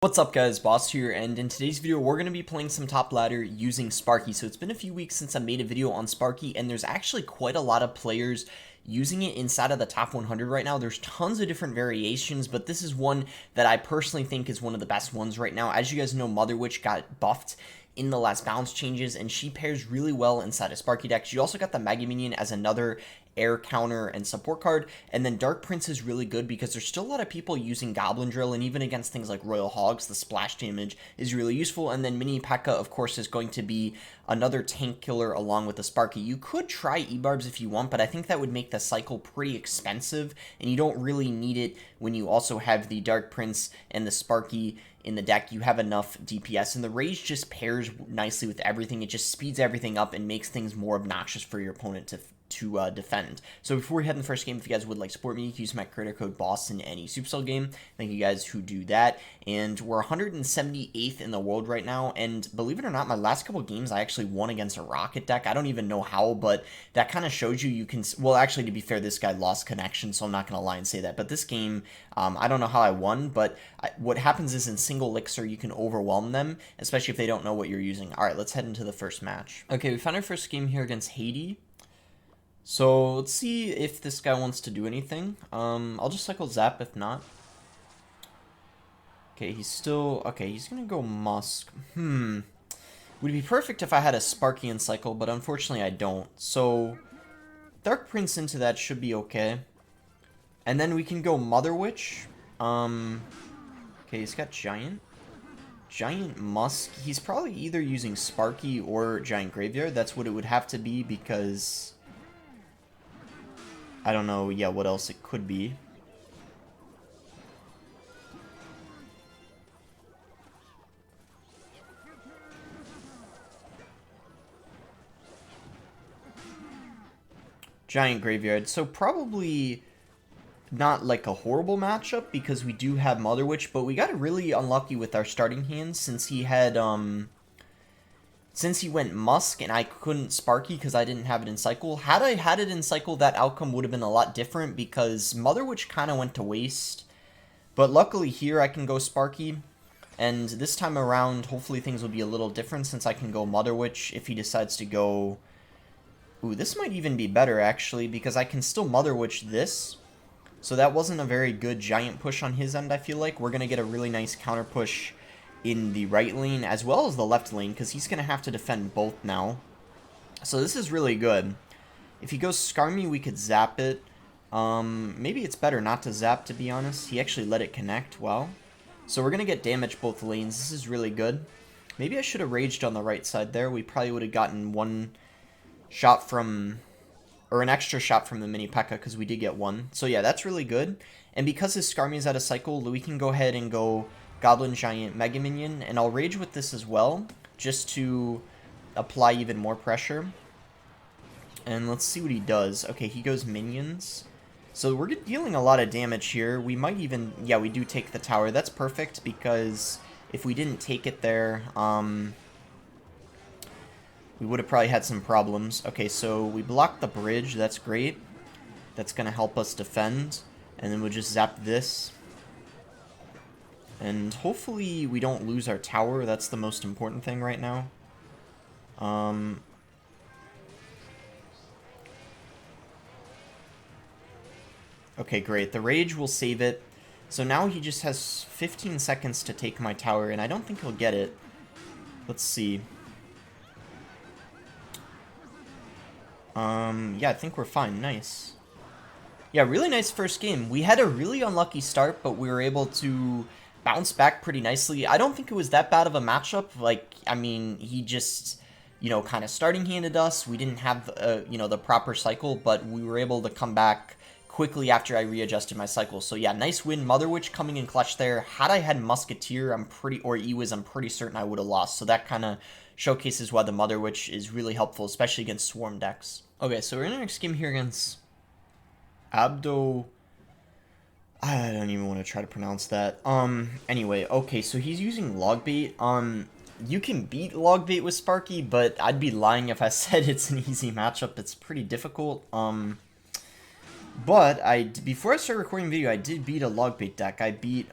What's up guys, Boss here, and in today's video we're going to be playing some top ladder using Sparky. So it's been a few weeks since I made a video on Sparky, and there's actually quite a lot of players using it inside of the top 100 right now. There's tons of different variations, but this is one that I personally think is one of the best ones right now. As you guys know, Mother Witch got buffed in the last balance changes, and she pairs really well inside of Sparky decks. You also got the Mega Minion as another air counter and support card, and then Dark Prince is really good because there's still a lot of people using Goblin Drill, and even against things like Royal Hogs, the splash damage is really useful. And then Mini P.E.K.K.A, of course, is going to be another tank killer along with the Sparky. You could try E-Barbs if you want, but I think that would make the cycle pretty expensive, and you don't really need it when you also have the Dark Prince and the Sparky in the deck. You have enough DPS, and the Rage just pairs nicely with everything. It just speeds everything up and makes things more obnoxious for your opponent to defend. So before we head in the first game, if you guys would like to support me, you can use my creator code BOSS in any Supercell game. Thank you guys who do that. And we're 178th in the world right now, and believe it or not, my last couple games I actually won against a Rocket deck. I don't even know how, but that kind of shows you can, well, actually, to be fair, this guy lost connection, so I'm not going to lie and say that. But this game, I don't know how I won, but what happens is in single elixir, you can overwhelm them, especially if they don't know what you're using. All right, let's head into the first match. Okay, we found our first game here against Haiti. So let's see if this guy wants to do anything. I'll just cycle Zap if not. Okay, he's still... Okay, he's gonna go Musk. Would it be perfect if I had a Sparky and cycle, but unfortunately I don't. So Dark Prince into that should be okay. And then we can go Mother Witch. Okay, he's got Giant. Giant Musk. He's probably either using Sparky or Giant Graveyard. That's what it would have to be because... I don't know, yeah, what else it could be. Giant Graveyard. So probably not like a horrible matchup because we do have Mother Witch, but we got really unlucky with our starting hands since he had, since he went Musk and I couldn't Sparky because I didn't have it in cycle. Had I had it in cycle, that outcome would have been a lot different because Mother Witch kind of went to waste. But luckily here I can go Sparky. And this time around, hopefully things will be a little different since I can go Mother Witch if he decides to go... Ooh, this might even be better actually because I can still Mother Witch this. So that wasn't a very good giant push on his end, I feel like. We're going to get a really nice counter push in the right lane as well as the left lane because he's going to have to defend both now. So this is really good. If he goes Skarmy, we could zap it. Maybe it's better not to zap, to be honest. He actually let it connect well. So we're going to get damage both lanes. This is really good. Maybe I should have raged on the right side there. We probably would have gotten one shot from... or an extra shot from the Mini P.E.K.K.A because we did get one. So yeah, that's really good. And because his Skarmy is out of cycle, we can go ahead and go Goblin, Giant, Mega Minion, and I'll rage with this as well, just to apply even more pressure. And let's see what he does. Okay, he goes Minions. So we're dealing a lot of damage here. We might even... yeah, we do take the tower. That's perfect, because if we didn't take it there, we would have probably had some problems. Okay, so we blocked the bridge. That's great. That's going to help us defend. And then we'll just zap this. And hopefully we don't lose our tower. That's the most important thing right now. Okay, great. The rage will save it. So now he just has 15 seconds to take my tower, and I don't think he'll get it. Let's see. Yeah, I think we're fine. Nice. Yeah, really nice first game. We had a really unlucky start, but we were able to bounce back pretty nicely. I don't think it was that bad of a matchup. Like, I mean, he just, you know, kind of starting handed us. We didn't have, you know, the proper cycle, but we were able to come back quickly after I readjusted my cycle. So yeah, nice win. Mother Witch coming in clutch there. Had I had Musketeer, or Ewiz, I'm pretty certain I would have lost. So that kind of showcases why the Mother Witch is really helpful, especially against Swarm decks. Okay, so we're in our next game here against Abdo... I don't even want to try to pronounce that. Anyway, okay, so he's using Logbait. You can beat Logbait with Sparky, but I'd be lying if I said it's an easy matchup. It's pretty difficult. But before I started recording the video, I did beat a Logbait deck. I beat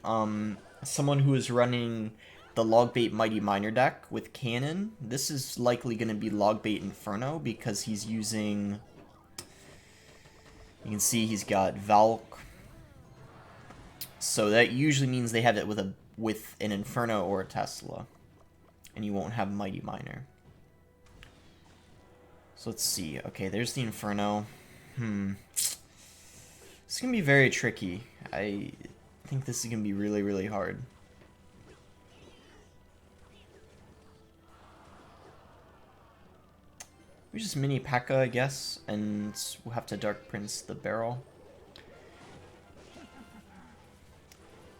someone who is running the Logbait Mighty Miner deck with Cannon. This is likely going to be Logbait Inferno because he's using... You can see he's got Valk. So that usually means they have it with an Inferno or a Tesla. And you won't have Mighty Miner. So let's see. Okay, there's the Inferno. It's going to be very tricky. I think this is going to be really, really hard. We just mini P.E.K.K.A, I guess, and we'll have to Dark Prince the barrel.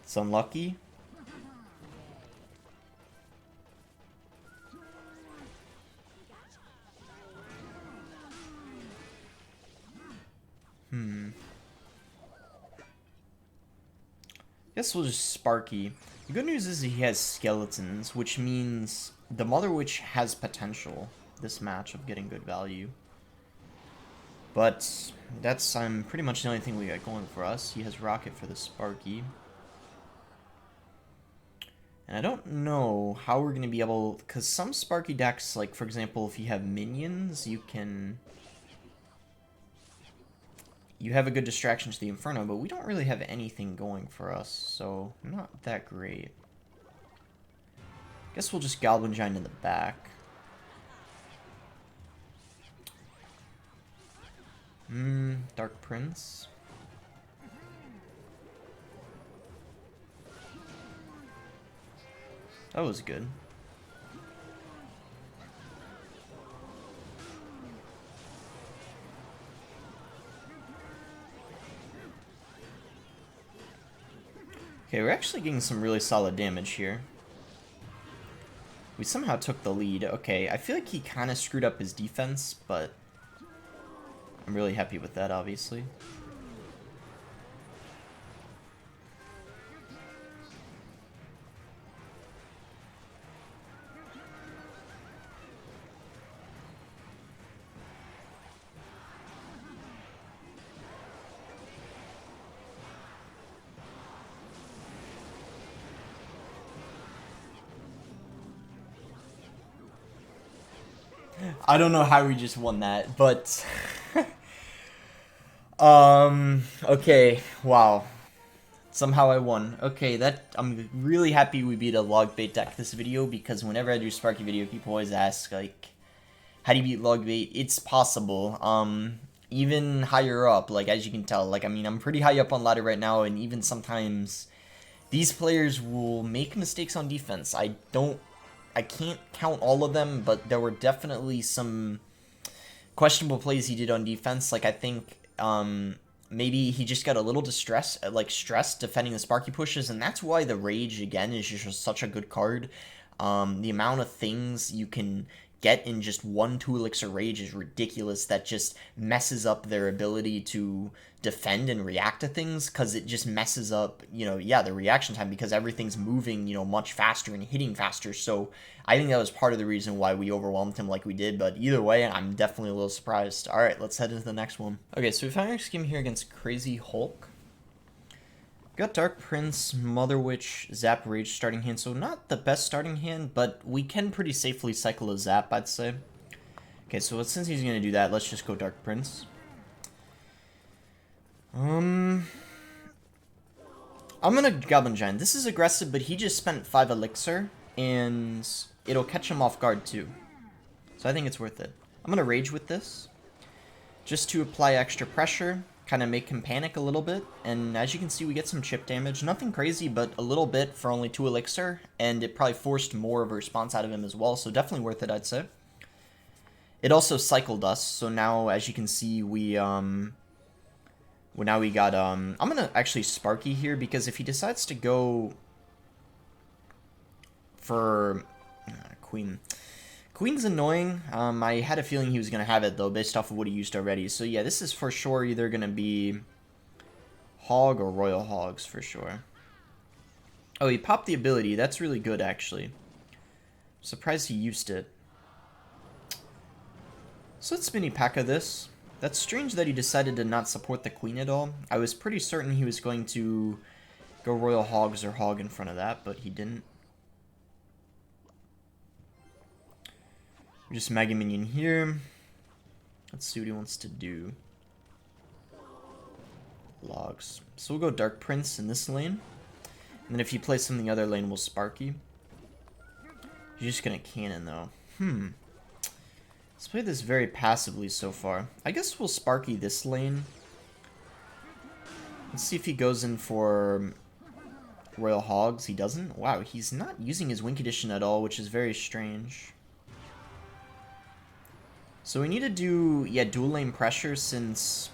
It's unlucky. Guess we'll just Sparky. The good news is he has skeletons, which means the Mother Witch has potential this match of getting good value. But that's pretty much the only thing we got going for us. He has Rocket for the Sparky. And I don't know how we're going to be able... Because some Sparky decks, like for example, if you have minions, you can... You have a good distraction to the Inferno, but we don't really have anything going for us, so not that great. Guess we'll just Goblin Giant in the back. Dark Prince. That was good. Okay, we're actually getting some really solid damage here. We somehow took the lead. Okay, I feel like he kind of screwed up his defense, but I'm really happy with that, obviously. I don't know how we just won that, but... okay, wow. Somehow I won. Okay, I'm really happy we beat a Logbait deck this video, because whenever I do Sparky video, people always ask, like, how do you beat Logbait? It's possible. Even higher up, like, as you can tell, like, I mean, I'm pretty high up on ladder right now, and even sometimes these players will make mistakes on defense. I can't count all of them, but there were definitely some questionable plays he did on defense. Like, I think maybe he just got a little stressed defending the Sparky pushes, and that's why the Rage, again, is just such a good card. The amount of things you can get in just 1 2-elixir Rage is ridiculous. That just messes up their ability to defend and react to things, because it just messes up, the reaction time, because everything's moving, much faster and hitting faster. So I think that was part of the reason why we overwhelmed him like we did, but either way, I'm definitely a little surprised. Alright, let's head into the next one. Okay, so we found our scheme here against Crazy Hulk. Got Dark Prince, Mother Witch, Zap, Rage starting hand, so not the best starting hand, but we can pretty safely cycle a Zap, I'd say. Okay, so since he's going to do that, let's just go Dark Prince. I'm gonna Goblin Giant. This is aggressive, but he just spent 5 elixir, and it'll catch him off guard too. So I think it's worth it. I'm gonna Rage with this, just to apply extra pressure, kind of make him panic a little bit, and as you can see, we get some chip damage. Nothing crazy, but a little bit for only 2 elixir, and it probably forced more of a response out of him as well, so definitely worth it, I'd say. It also cycled us, so now, as you can see, now we got, I'm gonna actually Sparky here, because if he decides to go for Queen's annoying. I had a feeling he was gonna have it, though, based off of what he used already. So yeah, this is for sure either gonna be Hog or Royal Hogs, for sure. Oh, he popped the ability. That's really good, actually. Surprised he used it. So let's mini P.E.K.K.A this. That's strange that he decided to not support the Queen at all. I was pretty certain he was going to go Royal Hogs or Hog in front of that, but he didn't. Just Mega Minion here. Let's see what he wants to do. Logs. So we'll go Dark Prince in this lane. And then if he plays some in the other lane, we'll Sparky. He's just gonna cannon though. Let's play this very passively so far. I guess we'll Sparky this lane. Let's see if he goes in for Royal Hogs. He doesn't? Wow, he's not using his Win Condition at all, which is very strange. So we need to do, yeah, dual lane pressure since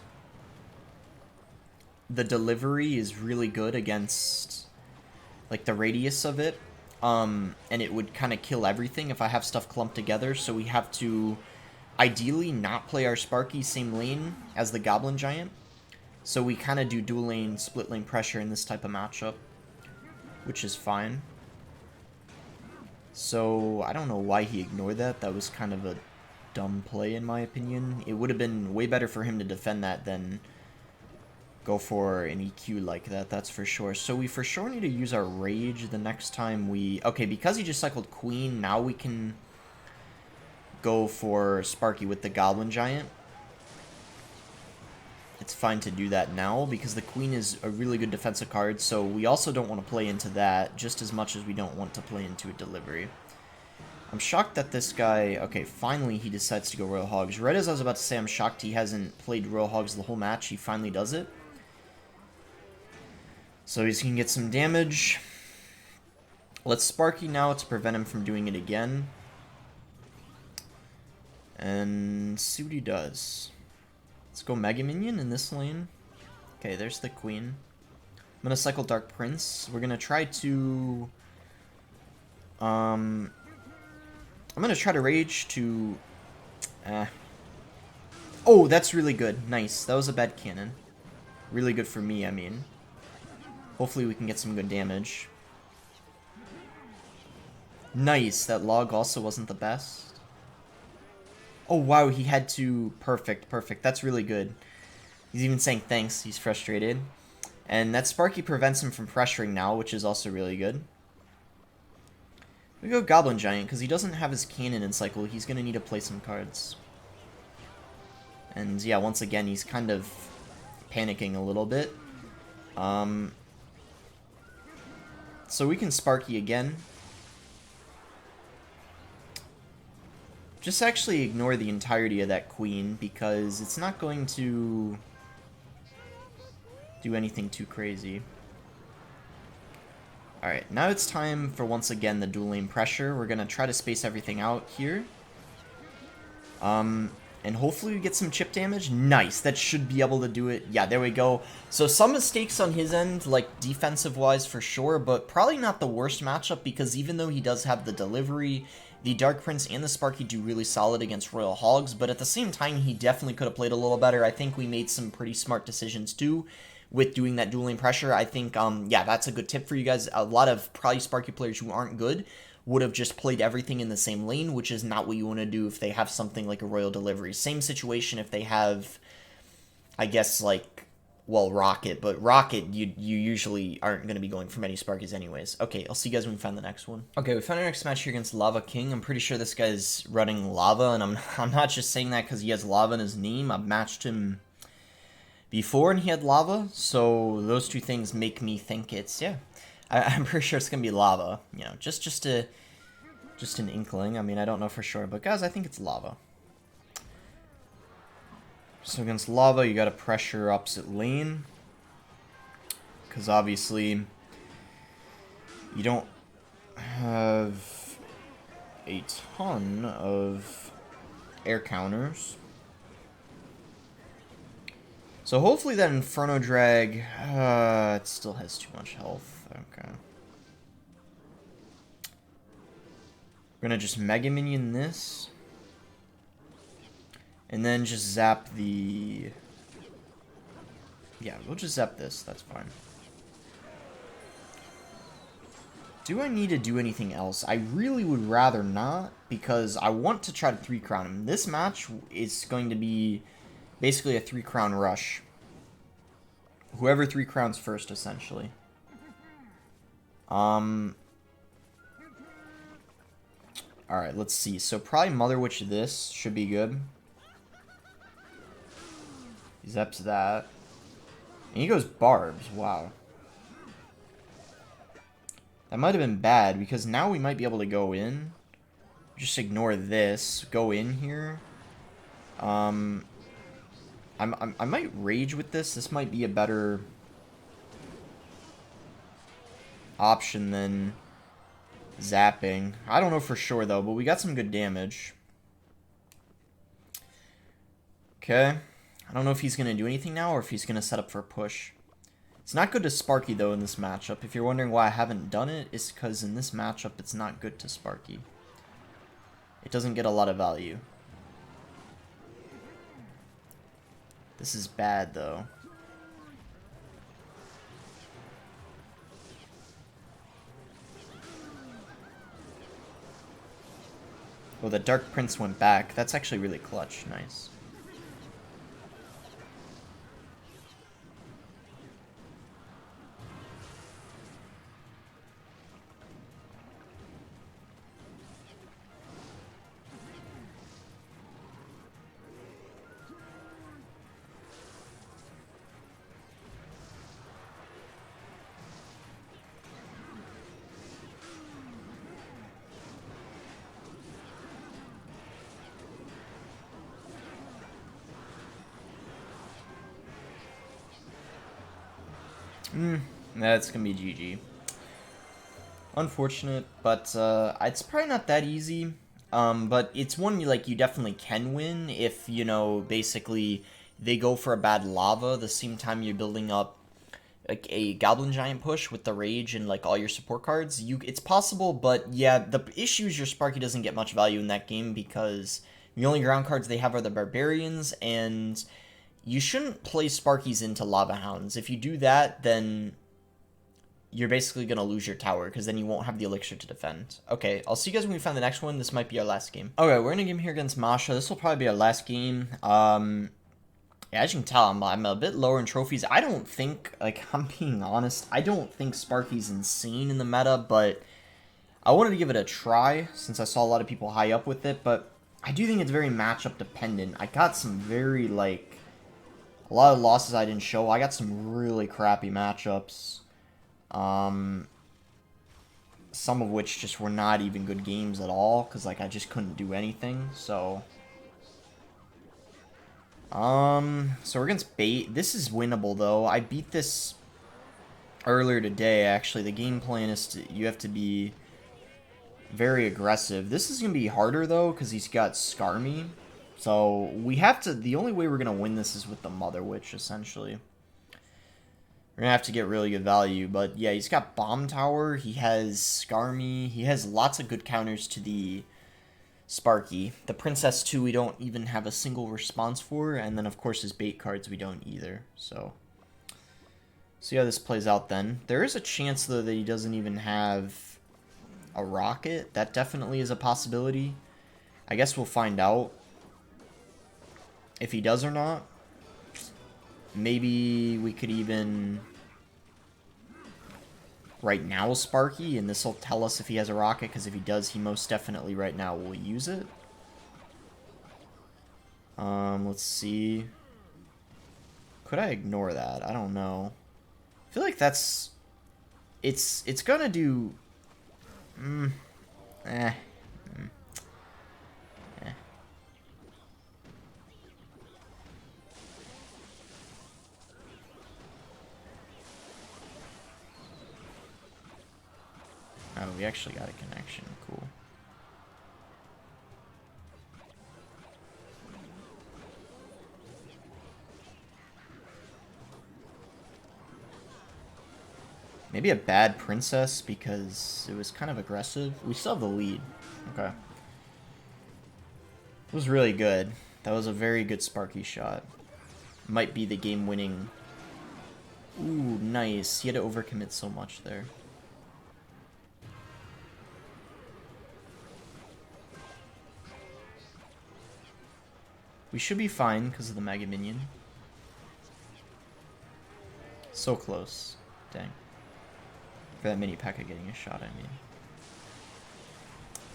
the delivery is really good against, like, the radius of it. And it would kind of kill everything if I have stuff clumped together. So we have to ideally not play our Sparky same lane as the Goblin Giant. So we kind of do dual lane, split lane pressure in this type of matchup, which is fine. So I don't know why he ignored that. That was kind of a dumb play in my opinion. It would have been way better for him to defend that than go for an EQ like that, that's for sure. So we for sure need to use our Rage the next time we... Okay, because he just cycled Queen, now we can go for Sparky with the Goblin Giant. It's fine to do that now, because the Queen is a really good defensive card, so we also don't want to play into that, just as much as we don't want to play into a delivery. I'm shocked that this guy... Okay, finally he decides to go Royal Hogs. Right as I was about to say, I'm shocked he hasn't played Royal Hogs the whole match. He finally does it. So he's going to get some damage. Let's Sparky now to prevent him from doing it again. And see what he does. Let's go Mega Minion in this lane. Okay, there's the Queen. I'm going to cycle Dark Prince. We're going to try to... I'm going to try to Rage to... Oh, that's really good. Nice. That was a bad cannon. Really good for me, I mean. Hopefully we can get some good damage. Nice. That log also wasn't the best. Oh, wow. He had to... Perfect. Perfect. That's really good. He's even saying thanks. He's frustrated. And that Sparky prevents him from pressuring now, which is also really good. We go Goblin Giant, because he doesn't have his cannon in cycle. He's going to need to play some cards. And yeah, once again, he's kind of panicking a little bit. So we can Sparky again. Just actually ignore the entirety of that Queen, because it's not going to do anything too crazy. Alright, now it's time for, once again, the dual lane pressure. We're going to try to space everything out here. And hopefully we get some chip damage. Nice, that should be able to do it. Yeah, there we go. So some mistakes on his end, like defensive-wise for sure, but probably not the worst matchup, because even though he does have the delivery, the Dark Prince and the Sparky do really solid against Royal Hogs, but at the same time, he definitely could have played a little better. I think we made some pretty smart decisions too with doing that dual lane pressure. I think, yeah, that's a good tip for you guys. A lot of probably Sparky players who aren't good would have just played everything in the same lane, which is not what you want to do if they have something like a Royal Delivery. Same situation if they have, I guess, like, well, Rocket, but Rocket, you usually aren't going to be going for many Sparkies anyways. Okay, I'll see you guys when we find the next one. Okay, we found our next match here against Lava King. I'm pretty sure this guy's running Lava, and I'm not just saying that because he has Lava in his name. I've matched him before and he had Lava, so those two things make me think it's, yeah. I'm pretty sure it's gonna be Lava, you know, just an inkling. I mean, I don't know for sure, but guys, I think it's Lava. So against Lava, you gotta pressure opposite lane, because obviously you don't have a ton of air counters. So hopefully that Inferno Drag, it still has too much health. Okay. We're gonna just Mega Minion this. And then just zap the... Yeah, we'll just zap this, that's fine. Do I need to do anything else? I really would rather not, because I want to try to 3-crown him. This match is going to be basically a 3-crown rush. Whoever 3 crowns first, essentially. Alright, let's see. So probably Mother Witch this should be good. He zaps that. And he goes Barbs. Wow. That might have been bad, because now we might be able to go in. Just ignore this. Go in here. I might rage with this. This might be a better option than zapping. I don't know for sure, though, but we got some good damage. Okay. I don't know if he's going to do anything now or if he's going to set up for a push. It's not good to Sparky, though, in this matchup. If you're wondering why I haven't done it, it's because in this matchup, it's not good to Sparky. It doesn't get a lot of value. This is bad, though. Oh, the Dark Prince went back. That's actually really clutch. Nice. That's gonna be GG. Unfortunate, but it's probably not that easy. But it's one you definitely can win if, you know, basically they go for a bad lava the same time you're building up like a Goblin Giant push with the Rage and like all your support cards. It's possible, but yeah, the issue is your Sparky doesn't get much value in that game because the only ground cards they have are the Barbarians, and you shouldn't play Sparkies into Lava Hounds. If you do that, then you're basically going to lose your tower, because then you won't have the elixir to defend. Okay, I'll see you guys when we find the next one. This might be our last game. Okay, we're in a game here against Masha. This will probably be our last game. Yeah, as you can tell, I'm a bit lower in trophies. I don't think, like, I'm being honest, I don't think Sparky's insane in the meta, but I wanted to give it a try, since I saw a lot of people high up with it, but I do think it's very matchup dependent. I got some very, like, a lot of losses I didn't show. I got some really crappy matchups. Some of which just were not even good games at all, because, like, I just couldn't do anything, so... So we're against Bait. This is winnable, though. I beat this earlier today, actually. The game plan is you have to be very aggressive. This is going to be harder, though, because he's got Skarmy. So we have to... The only way we're going to win this is with the Mother Witch, essentially. We're going to have to get really good value. But yeah, he's got Bomb Tower. He has Skarmy. He has lots of good counters to the Sparky. The Princess, too, we don't even have a single response for. And then, of course, his bait cards we don't either. So, see how this plays out then. There is a chance, though, that he doesn't even have a rocket. That definitely is a possibility. I guess we'll find out if he does or not. Maybe we could even right now Sparky, and this will tell us if he has a rocket, because if he does, he most definitely right now will use it. Let's see. Could I ignore that? I don't know. I feel like that's... It's gonna do... Oh, we actually got a connection. Cool. Maybe a bad princess because it was kind of aggressive. We still have the lead. Okay. It was really good. That was a very good Sparky shot. Might be the game-winning. Ooh, nice. He had to overcommit so much there. We should be fine because of the Mega Minion. So close. Dang. For that mini P.E.K.K.A getting a shot, I mean.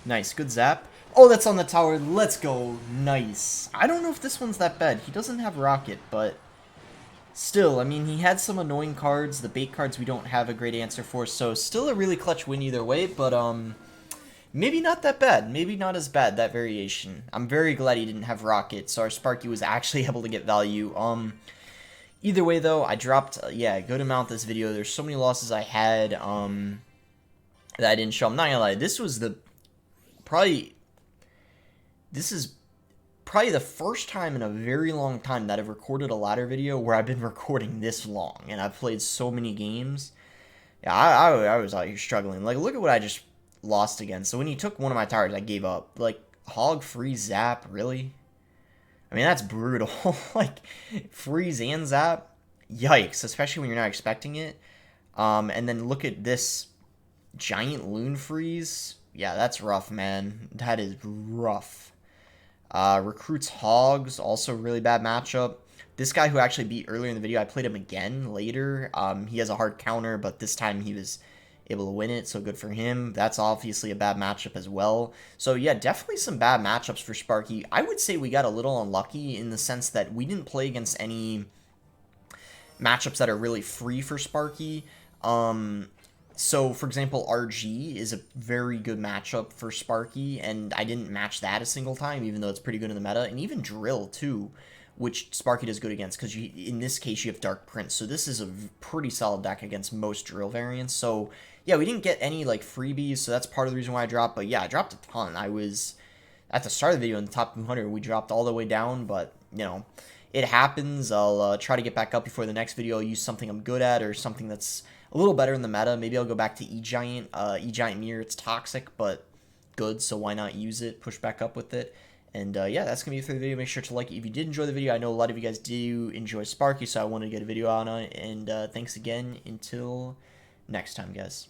Nice, good zap. Oh, that's on the tower. Let's go. Nice. I don't know if this one's that bad. He doesn't have rocket, but still, I mean, he had some annoying cards. The bait cards we don't have a great answer for, so still a really clutch win either way, but maybe not that bad. Maybe not as bad, that variation. I'm very glad he didn't have rocket, so our Sparky was actually able to get value. Either way, though, I dropped, yeah, a good amount this video. There's so many losses I had that I didn't show. I'm not gonna lie, this was this is probably the first time in a very long time that I've recorded a ladder video where I've been recording this long, and I've played so many games. Yeah, I was out here struggling. Like, look at what I just lost again. So when he took one of my towers, I gave up. Like, hog, freeze, zap, really? I mean, that's brutal. Like, freeze and zap? Yikes, especially when you're not expecting it. And then look at this giant loon freeze. Yeah, that's rough, man. That is rough. Recruits hogs, also really bad matchup. This guy who actually beat earlier in the video, I played him again later. He has a hard counter, but this time he was able to win it, so good for him. That's obviously a bad matchup as well. So yeah, definitely some bad matchups for Sparky. I would say we got a little unlucky in the sense that we didn't play against any matchups that are really free for Sparky. So, for example, RG is a very good matchup for Sparky, and I didn't match that a single time, even though it's pretty good in the meta. And even Drill, too, which Sparky does good against, because in this case, you have Dark Prince. So this is a pretty solid deck against most Drill variants. So, yeah, we didn't get any, like, freebies, so that's part of the reason why I dropped. But, yeah, I dropped a ton. I was, at the start of the video, in the top 200, we dropped all the way down, but, you know, it happens. I'll try to get back up before the next video. I'll use something I'm good at or something that's a little better in the meta. Maybe I'll go back to E-Giant. E-Giant Mirror, it's toxic, but good, so why not use it, push back up with it. And yeah, that's going to be it for the video. Make sure to like it if you did enjoy the video. I know a lot of you guys do enjoy Sparky, so I wanted to get a video out on it. And thanks again. Until next time, guys.